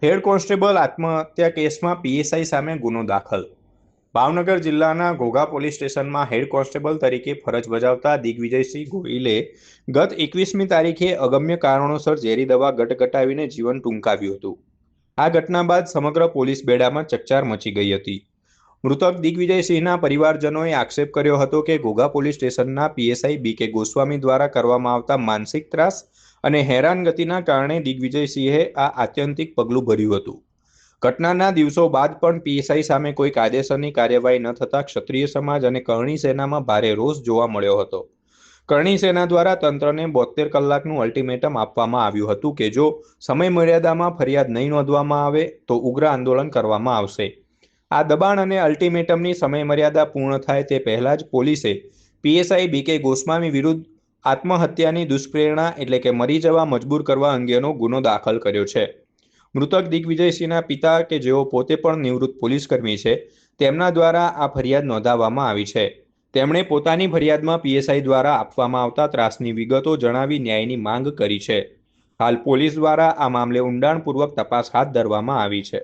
Head constable આત્મહત્યા કેસમાં PSI સામે ગુનો દાખલ। ભાવનગર જિલ્લાના ઘોઘા પોલીસ સ્ટેશનમાં હેડ કોન્સ્ટેબલ તરીકે ફરજ બજાવતા દિગ્વિજયસિંહ ગોહિલે ગત 21મી તારીખે અગમ્ય કારણોસર ઝેરી દવા ગટગટાવીને જીવન ટૂંકાવ્યું હતું। આ ઘટના બાદ સમગ્ર પોલીસ બેડામાં ચકચાર મચી ગઈ હતી। મૃતક દિગ્વિજયસિંહના પરિવારજનોએ આક્ષેપ કર્યો હતો કે ઘોઘા પોલીસ સ્ટેશનના પીએસઆઈ બીકે ગોસ્વામી દ્વારા કરવામાં આવતા માનસિક ત્રાસ અને હેરાનગતિના કારણે દિગ્વિજયસિંહે આ આત્યંતિક પગલું ભર્યું હતું। ઘટનાના દિવસો બાદ પણ પીએસઆઈ સામે કોઈ કાયદેસરની કાર્યવાહી ન થતાં ક્ષત્રિય સમાજ અને કરણી સેનામાં ભારે રોષ જોવા મળ્યો હતો। કરણી સેના દ્વારા તંત્રને 72 કલાકનું અલ્ટિમેટમ આપવામાં આવ્યું હતું કે જો સમયમર્યાદામાં ફરિયાદ નહીં નોંધવામાં આવે તો ઉગ્ર આંદોલન કરવામાં આવશે। આ દબાણ અને અલ્ટિમેટમની સમયમર્યાદા પૂર્ણ થાય તે પહેલાં જ પોલીસે પીએસઆઈ બીકે ગોસ્વામી વિરુદ્ધ આત્મહત્યાની દુષ્પ્રેરણા એટલે કે મરી જવા મજબૂર કરવા અંગેનો ગુનો દાખલ કર્યો છે। મૃતક દિગ્વિજયસિંહના પિતા કે જેઓ પોતે પણ નિવૃત્ત પોલીસકર્મી છે, તેમના દ્વારા આ ફરિયાદ નોંધાવવામાં આવી છે। તેમણે પોતાની ફરિયાદમાં પીએસઆઈ દ્વારા આપવામાં આવતા ત્રાસની વિગતો જણાવી ન્યાયની માંગ કરી છે। હાલ પોલીસ દ્વારા આ મામલે ઊંડાણપૂર્વક તપાસ હાથ ધરવામાં આવી છે।